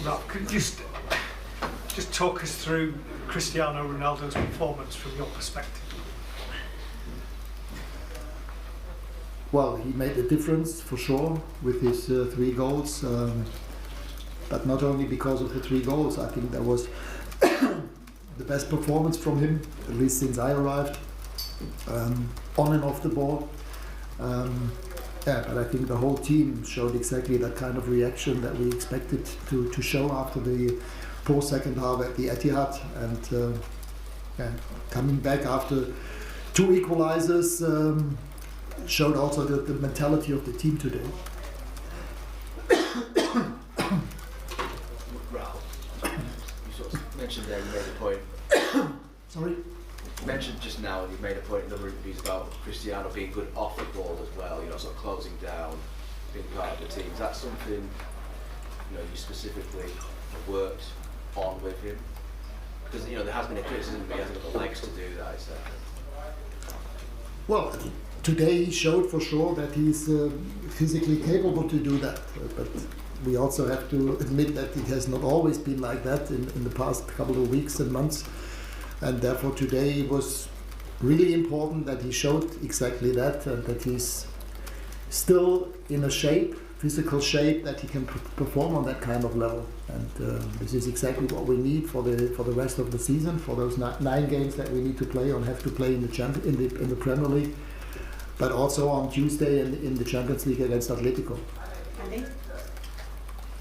Ralph, could you just talk us through Cristiano Ronaldo's performance from your perspective? Well, he made a difference for sure with his 3 goals, but not only because of the 3 goals. I think that was the best performance from him, at least since I arrived, on and off the ball. But I think the whole team showed exactly that kind of reaction that we expected to show after the poor second half at the Etihad, and coming back after 2 equalizers showed also the mentality of the team today. Ralph, you sort of mentioned there, you made a point. Sorry? You mentioned just now, and you've made a point in other interviews about Cristiano being good off the ball as well, sort of closing down, being part of the team. Is that something, you specifically worked on with him? Because, there has been a criticism that he hasn't got the legs to do that, etc. Well, today he showed for sure that he's physically capable to do that, but we also have to admit that it has not always been like that in the past couple of weeks and months, and therefore today it was really important that he showed exactly that, and that he's still in a physical shape that he can perform on that kind of level, and this is exactly what we need for the rest of the season, for those 9 games that we need to play and have to play in the Premier League, but also on Tuesday in the Champions League against Atletico. Andy?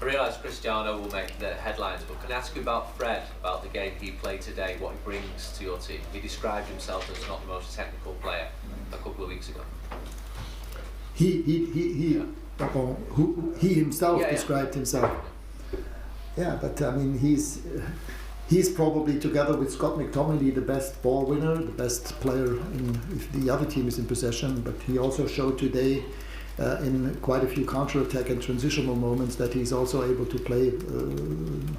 I realise Cristiano will make the headlines, but can I ask you about Fred, about the game he played today, what he brings to your team? He described himself as not the most technical player a couple of weeks ago. He himself described himself. Yeah, but I mean he's probably, together with Scott McTominay, the best ball winner, the best player if the other team is in possession. But he also showed today in quite a few counter-attack and transitional moments that he's also able to play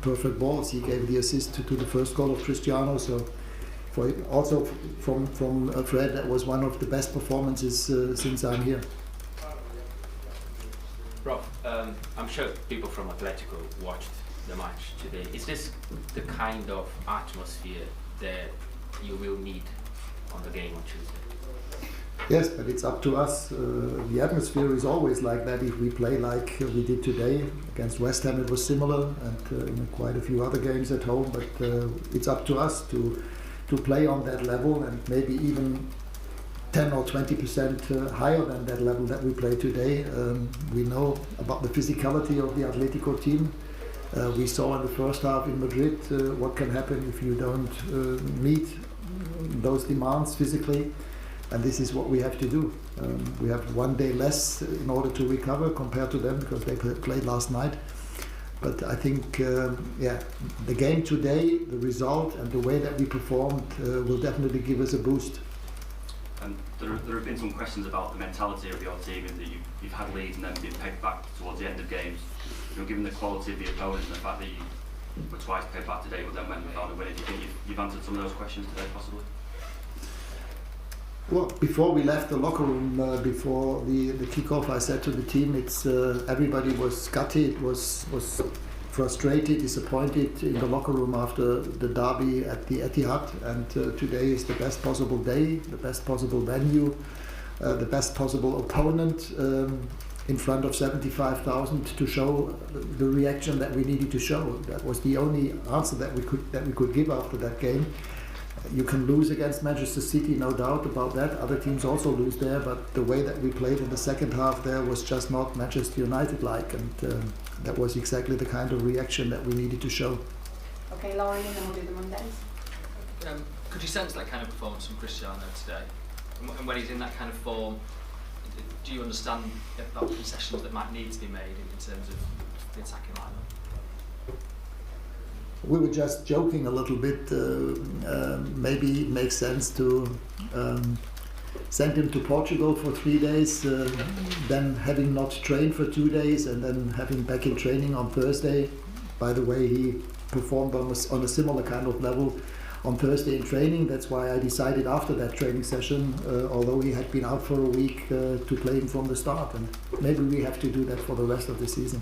perfect balls. He gave the assist to the first goal of Cristiano, so also from Fred, that was one of the best performances since I'm here. Rob, I'm sure people from Atletico watched the match today. Is this the kind of atmosphere that you will need on the game on Tuesday? Yes, but it's up to us. The atmosphere is always like that if we play like we did today. Against West Ham it was similar, and in quite a few other games at home, but it's up to us to play on that level, and maybe even 10 or 20% higher than that level that we play today. We know about the physicality of the Atletico team. We saw in the first half in Madrid what can happen if you don't meet those demands physically, and this is what we have to do. We have 1 day less in order to recover compared to them, because they played last night. But I think, the game today, the result and the way that we performed will definitely give us a boost. And there have been some questions about the mentality of your team, in that you've had leads and then been pegged back towards the end of games. Given the quality of the opponent and the fact that you were twice pegged back today but then went and found a winner, do you think you've answered some of those questions today, possibly? Well, before we left the locker room, before the kickoff, I said to the team, everybody was gutted, was frustrated, disappointed in the locker room after the derby at the Etihad, and today is the best possible day, the best possible venue, the best possible opponent in front of 75,000 to show the reaction that we needed to show. That was the only answer that we could give after that game. You can lose against Manchester City, no doubt about that. Other teams also lose there, but the way that we played in the second half there was just not Manchester United-like, and that was exactly the kind of reaction that we needed to show. Okay, Laurie, and then we'll do the Mondays. Could you sense that kind of performance from Cristiano today? And when he's in that kind of form, do you understand about concessions that might need to be made in terms of the attacking lineup? We were just joking a little bit. Maybe it makes sense to send him to Portugal for 3 days, then having not trained for 2 days, and then having back in training on Thursday. By the way, he performed on a similar kind of level on Thursday in training. That's why I decided after that training session, although he had been out for a week, to play him from the start. And maybe we have to do that for the rest of the season.